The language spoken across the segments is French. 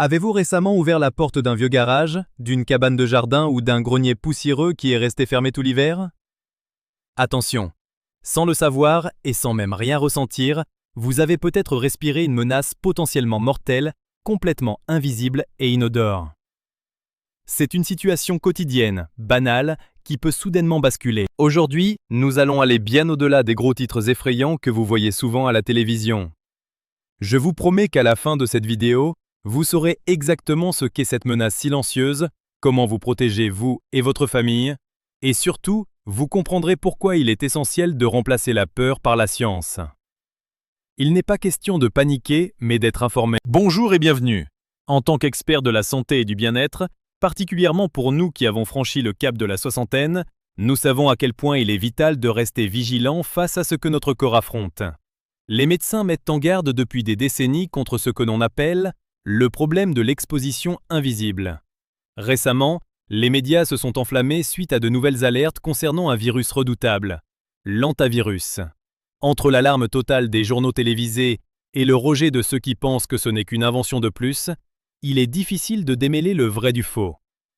Avez-vous récemment ouvert la porte d'un vieux garage, d'une cabane de jardin ou d'un grenier poussiéreux qui est resté fermé tout l'hiver? Attention, sans le savoir et sans même rien ressentir, vous avez peut-être respiré une menace potentiellement mortelle, complètement invisible et inodore. C'est une situation quotidienne, banale, qui peut soudainement basculer. Aujourd'hui, nous allons aller bien au-delà des gros titres effrayants que vous voyez souvent à la télévision. Je vous promets qu'à la fin de cette vidéo, vous saurez exactement ce qu'est cette menace silencieuse, comment vous protéger vous et votre famille, et surtout, vous comprendrez pourquoi il est essentiel de remplacer la peur par la science. Il n'est pas question de paniquer, mais d'être informé. Bonjour et bienvenue. En tant qu'expert de la santé et du bien-être, particulièrement pour nous qui avons franchi le cap de la soixantaine, nous savons à quel point il est vital de rester vigilant face à ce que notre corps affronte. Les médecins mettent en garde depuis des décennies contre ce que l'on appelle le problème de l'exposition invisible. Récemment, les médias se sont enflammés suite à de nouvelles alertes concernant un virus redoutable, l'hantavirus. Entre l'alarme totale des journaux télévisés et le rejet de ceux qui pensent que ce n'est qu'une invention de plus, il est difficile de démêler le vrai du faux.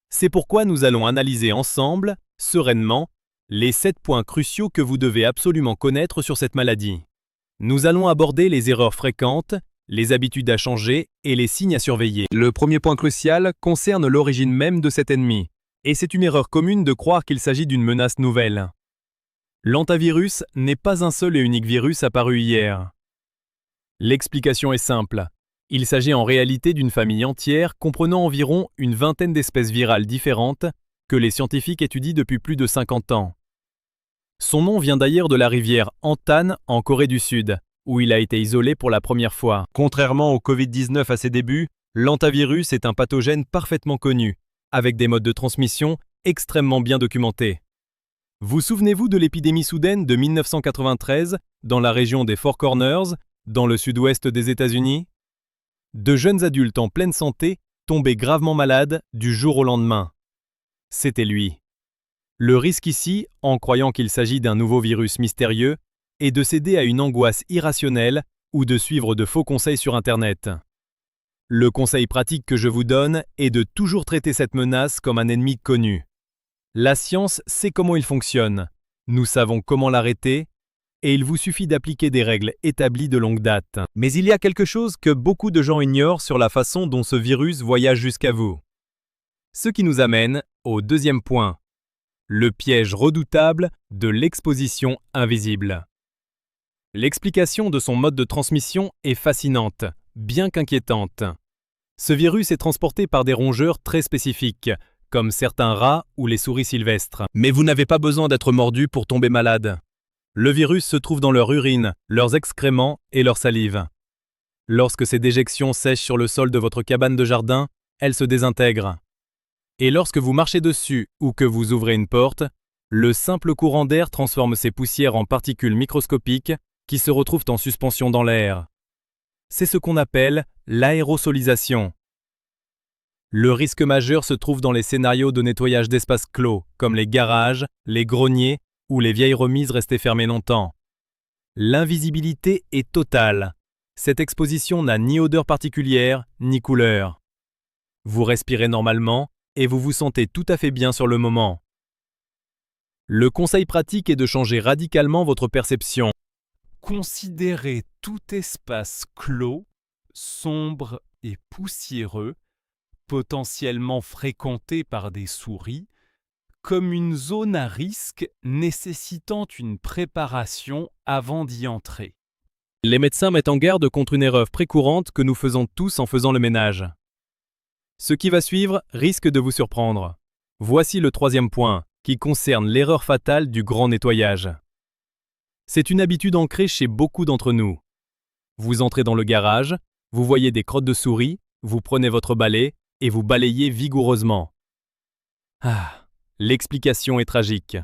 C'est pourquoi nous allons analyser ensemble, sereinement, les 7 points cruciaux que vous devez absolument connaître sur cette maladie. Nous allons aborder les erreurs fréquentes, les habitudes à changer et les signes à surveiller. Le premier point crucial concerne l'origine même de cet ennemi, et c'est une erreur commune de croire qu'il s'agit d'une menace nouvelle. L'hantavirus n'est pas un seul et unique virus apparu hier. L'explication est simple. Il s'agit en réalité d'une famille entière comprenant environ une vingtaine d'espèces virales différentes que les scientifiques étudient depuis plus de 50 ans. Son nom vient d'ailleurs de la rivière Hantan en Corée du Sud, où il a été isolé pour la première fois. Contrairement au Covid-19 à ses débuts, l'hantavirus est un pathogène parfaitement connu, avec des modes de transmission extrêmement bien documentés. Vous souvenez-vous de l'épidémie soudaine de 1993 dans la région des Four Corners, dans le sud-ouest des États-Unis? De jeunes adultes en pleine santé tombaient gravement malades du jour au lendemain. C'était lui. Le risque ici, en croyant qu'il s'agit d'un nouveau virus mystérieux, est de céder à une angoisse irrationnelle ou de suivre de faux conseils sur Internet. Le conseil pratique que je vous donne est de toujours traiter cette menace comme un ennemi connu. La science sait comment il fonctionne, nous savons comment l'arrêter, et il vous suffit d'appliquer des règles établies de longue date. Mais il y a quelque chose que beaucoup de gens ignorent sur la façon dont ce virus voyage jusqu'à vous. Ce qui nous amène au deuxième point, le piège redoutable de l'exposition invisible. L'explication de son mode de transmission est fascinante, bien qu'inquiétante. Ce virus est transporté par des rongeurs très spécifiques, comme certains rats ou les souris sylvestres. Mais vous n'avez pas besoin d'être mordu pour tomber malade. Le virus se trouve dans leur urine, leurs excréments et leur salive. Lorsque ces déjections sèchent sur le sol de votre cabane de jardin, elles se désintègrent. Et lorsque vous marchez dessus ou que vous ouvrez une porte, le simple courant d'air transforme ces poussières en particules microscopiques qui se retrouvent en suspension dans l'air. C'est ce qu'on appelle l'aérosolisation. Le risque majeur se trouve dans les scénarios de nettoyage d'espaces clos, comme les garages, les greniers ou les vieilles remises restées fermées longtemps. L'invisibilité est totale. Cette exposition n'a ni odeur particulière, ni couleur. Vous respirez normalement et vous vous sentez tout à fait bien sur le moment. Le conseil pratique est de changer radicalement votre perception. Considérez tout espace clos, sombre et poussiéreux, potentiellement fréquenté par des souris, comme une zone à risque nécessitant une préparation avant d'y entrer. Les médecins mettent en garde contre une erreur précourante que nous faisons tous en faisant le ménage. Ce qui va suivre risque de vous surprendre. Voici le troisième point, qui concerne l'erreur fatale du grand nettoyage. C'est une habitude ancrée chez beaucoup d'entre nous. Vous entrez dans le garage, vous voyez des crottes de souris, vous prenez votre balai et vous balayez vigoureusement. L'explication est tragique.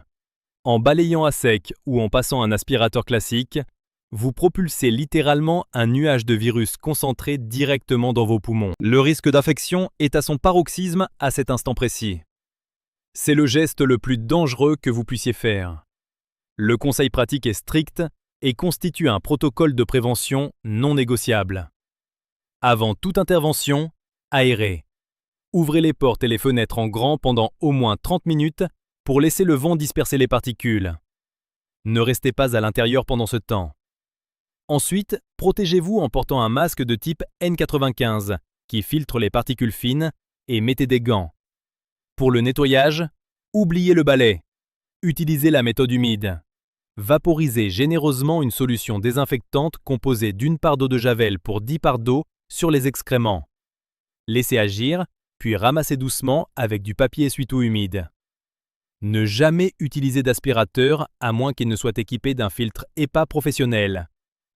En balayant à sec ou en passant un aspirateur classique, vous propulsez littéralement un nuage de virus concentré directement dans vos poumons. Le risque d'infection est à son paroxysme à cet instant précis. C'est le geste le plus dangereux que vous puissiez faire. Le conseil pratique est strict et constitue un protocole de prévention non négociable. Avant toute intervention, Aérez. Ouvrez les portes et les fenêtres en grand pendant au moins 30 minutes pour laisser le vent disperser les particules. Ne restez pas à l'intérieur pendant ce temps. Ensuite, protégez-vous en portant un masque de type N95 qui filtre les particules fines et mettez des gants. Pour le nettoyage, oubliez le balai. Utilisez la méthode humide. Vaporisez généreusement une solution désinfectante composée d'une part d'eau de javel pour 10 parts d'eau sur les excréments. Laissez agir, puis ramassez doucement avec du papier essuie-tout humide. Ne jamais utiliser d'aspirateur à moins qu'il ne soit équipé d'un filtre EPA professionnel.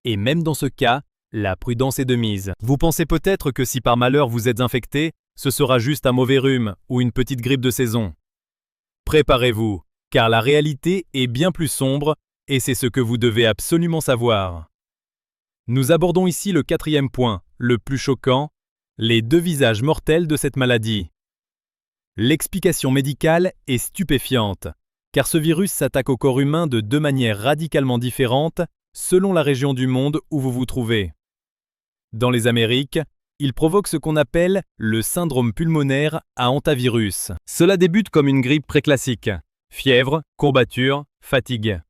Et même dans ce cas, la prudence est de mise. Vous pensez peut-être que si par malheur vous êtes infecté, ce sera juste un mauvais rhume ou une petite grippe de saison. Préparez-vous, car la réalité est bien plus sombre et c'est ce que vous devez absolument savoir. Nous abordons ici le 4e point, le plus choquant, les 2 visages mortels de cette maladie. L'explication médicale est stupéfiante, car ce virus s'attaque au corps humain de 2 manières radicalement différentes selon la région du monde où vous vous trouvez. Dans les Amériques, il provoque ce qu'on appelle le syndrome pulmonaire à hantavirus. Cela débute comme une grippe préclassique, fièvre, courbature, fatigue.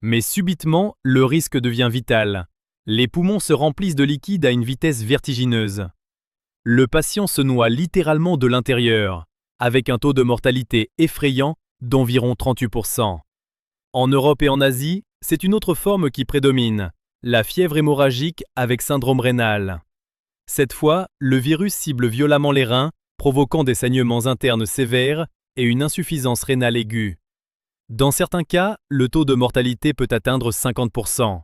Mais subitement, le risque devient vital. Les poumons se remplissent de liquide à une vitesse vertigineuse. Le patient se noie littéralement de l'intérieur, avec un taux de mortalité effrayant d'environ 38%. En Europe et en Asie, c'est une autre forme qui prédomine, la fièvre hémorragique avec syndrome rénal. Cette fois, le virus cible violemment les reins, provoquant des saignements internes sévères et une insuffisance rénale aiguë. Dans certains cas, le taux de mortalité peut atteindre 50%.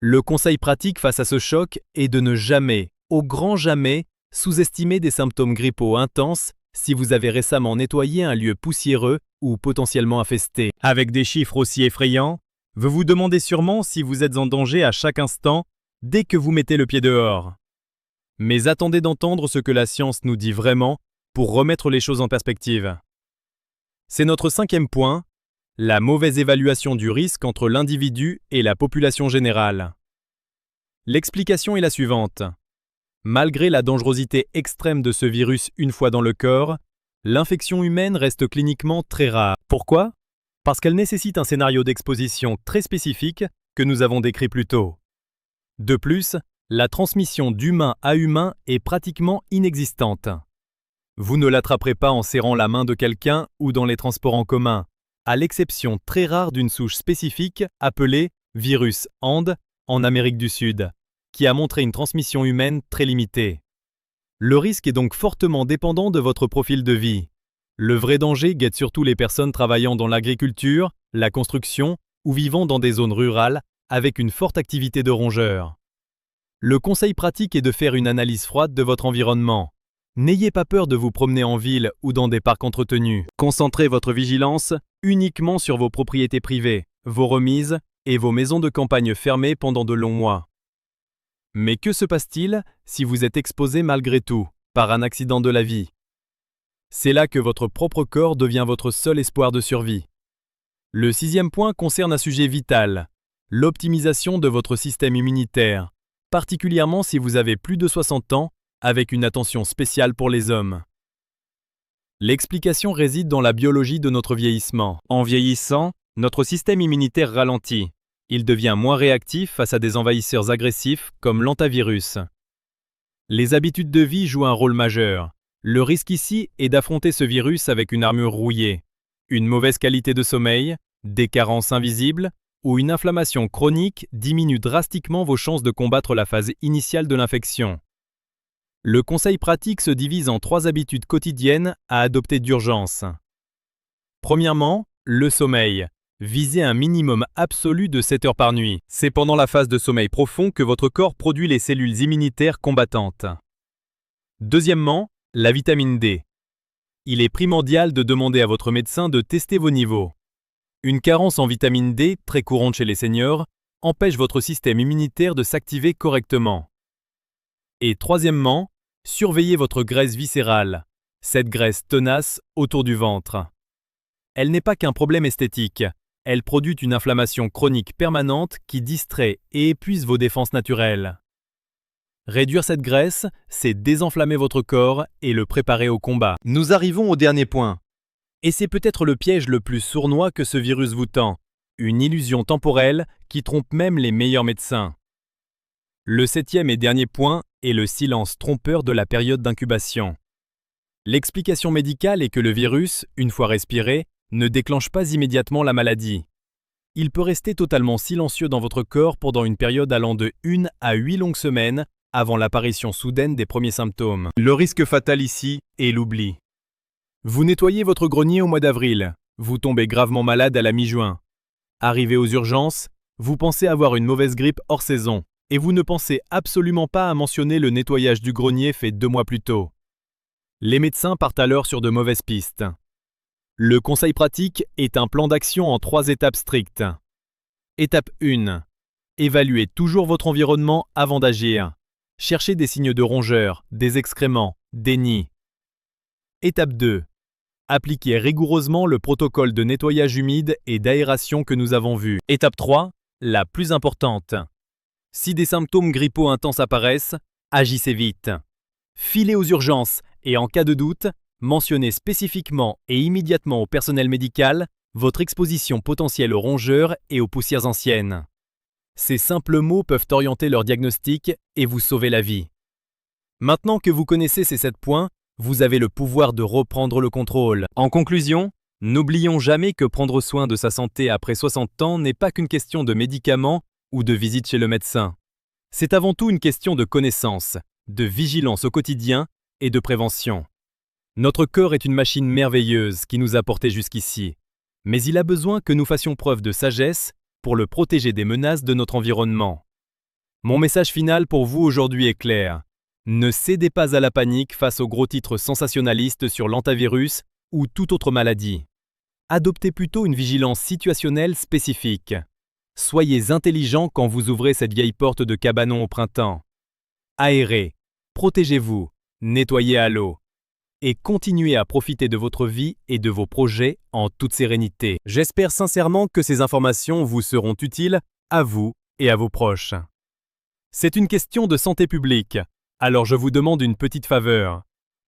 Le conseil pratique face à ce choc est de ne jamais, au grand jamais, sous-estimer des symptômes grippaux intenses si vous avez récemment nettoyé un lieu poussiéreux ou potentiellement infesté. Avec des chiffres aussi effrayants, vous vous demandez sûrement si vous êtes en danger à chaque instant dès que vous mettez le pied dehors. Mais attendez d'entendre ce que la science nous dit vraiment pour remettre les choses en perspective. C'est notre 5e point, la mauvaise évaluation du risque entre l'individu et la population générale. L'explication est la suivante. Malgré la dangerosité extrême de ce virus une fois dans le corps, l'infection humaine reste cliniquement très rare. Pourquoi ? Parce qu'elle nécessite un scénario d'exposition très spécifique que nous avons décrit plus tôt. De plus, la transmission d'humain à humain est pratiquement inexistante. Vous ne l'attraperez pas en serrant la main de quelqu'un ou dans les transports en commun, à l'exception très rare d'une souche spécifique appelée virus AND en Amérique du Sud, qui a montré une transmission humaine très limitée. Le risque est donc fortement dépendant de votre profil de vie. Le vrai danger guette surtout les personnes travaillant dans l'agriculture, la construction ou vivant dans des zones rurales avec une forte activité de rongeurs. Le conseil pratique est de faire une analyse froide de votre environnement. N'ayez pas peur de vous promener en ville ou dans des parcs entretenus. Concentrez votre vigilance uniquement sur vos propriétés privées, vos remises et vos maisons de campagne fermées pendant de longs mois. Mais que se passe-t-il si vous êtes exposé malgré tout, par un accident de la vie ? C'est là que votre propre corps devient votre seul espoir de survie. Le 6e point concerne un sujet vital, l'optimisation de votre système immunitaire, particulièrement si vous avez plus de 60 ans, avec une attention spéciale pour les hommes. L'explication réside dans la biologie de notre vieillissement. En vieillissant, notre système immunitaire ralentit. Il devient moins réactif face à des envahisseurs agressifs comme l'hantavirus. Les habitudes de vie jouent un rôle majeur. Le risque ici est d'affronter ce virus avec une armure rouillée, une mauvaise qualité de sommeil, des carences invisibles ou une inflammation chronique diminue drastiquement vos chances de combattre la phase initiale de l'infection. Le conseil pratique se divise en 3 habitudes quotidiennes à adopter d'urgence. Premièrement, le sommeil. Visez un minimum absolu de 7 heures par nuit. C'est pendant la phase de sommeil profond que votre corps produit les cellules immunitaires combattantes. Deuxièmement, la vitamine D. Il est primordial de demander à votre médecin de tester vos niveaux. Une carence en vitamine D, très courante chez les seniors, empêche votre système immunitaire de s'activer correctement. Et troisièmement, surveillez votre graisse viscérale, cette graisse tenace autour du ventre. Elle n'est pas qu'un problème esthétique, elle produit une inflammation chronique permanente qui distrait et épuise vos défenses naturelles. Réduire cette graisse, c'est désenflammer votre corps et le préparer au combat. Nous arrivons au dernier point. Et c'est peut-être le piège le plus sournois que ce virus vous tend. Une illusion temporelle qui trompe même les meilleurs médecins. Le 7e et dernier point est le silence trompeur de la période d'incubation. L'explication médicale est que le virus, une fois respiré, ne déclenche pas immédiatement la maladie. Il peut rester totalement silencieux dans votre corps pendant une période allant de 1 à 8 longues semaines avant l'apparition soudaine des premiers symptômes. Le risque fatal ici est l'oubli. Vous nettoyez votre grenier au mois d'avril, vous tombez gravement malade à la mi-juin. Arrivé aux urgences, vous pensez avoir une mauvaise grippe hors saison et vous ne pensez absolument pas à mentionner le nettoyage du grenier fait 2 mois plus tôt. Les médecins partent alors sur de mauvaises pistes. Le conseil pratique est un plan d'action en 3 étapes strictes. Étape 1. Évaluez toujours votre environnement avant d'agir. Cherchez des signes de rongeurs, des excréments, des nids. Étape 2. Appliquez rigoureusement le protocole de nettoyage humide et d'aération que nous avons vu. Étape 3. La plus importante. Si des symptômes grippaux intenses apparaissent, agissez vite. Filez aux urgences et en cas de doute, mentionnez spécifiquement et immédiatement au personnel médical votre exposition potentielle aux rongeurs et aux poussières anciennes. Ces simples mots peuvent orienter leur diagnostic et vous sauver la vie. Maintenant que vous connaissez ces 7 points, vous avez le pouvoir de reprendre le contrôle. En conclusion, n'oublions jamais que prendre soin de sa santé après 60 ans n'est pas qu'une question de médicaments ou de visite chez le médecin. C'est avant tout une question de connaissance, de vigilance au quotidien et de prévention. Notre corps est une machine merveilleuse qui nous a portés jusqu'ici, mais il a besoin que nous fassions preuve de sagesse pour le protéger des menaces de notre environnement. Mon message final pour vous aujourd'hui est clair. Ne cédez pas à la panique face aux gros titres sensationnalistes sur l'hantavirus ou toute autre maladie. Adoptez plutôt une vigilance situationnelle spécifique. Soyez intelligent quand vous ouvrez cette vieille porte de cabanon au printemps. Aérez, protégez-vous, nettoyez à l'eau et continuez à profiter de votre vie et de vos projets en toute sérénité. J'espère sincèrement que ces informations vous seront utiles à vous et à vos proches. C'est une question de santé publique, alors je vous demande une petite faveur.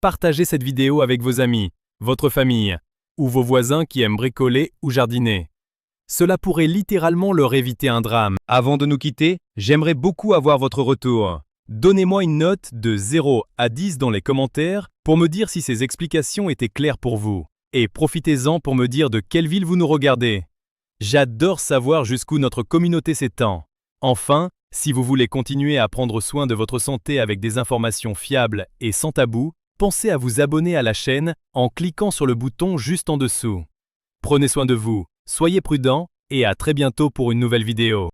Partagez cette vidéo avec vos amis, votre famille ou vos voisins qui aiment bricoler ou jardiner. Cela pourrait littéralement leur éviter un drame. Avant de nous quitter, j'aimerais beaucoup avoir votre retour. Donnez-moi une note de 0 à 10 dans les commentaires pour me dire si ces explications étaient claires pour vous. Et profitez-en pour me dire de quelle ville vous nous regardez. J'adore savoir jusqu'où notre communauté s'étend. Enfin, si vous voulez continuer à prendre soin de votre santé avec des informations fiables et sans tabou, pensez à vous abonner à la chaîne en cliquant sur le bouton juste en dessous. Prenez soin de vous, soyez prudents et à très bientôt pour une nouvelle vidéo.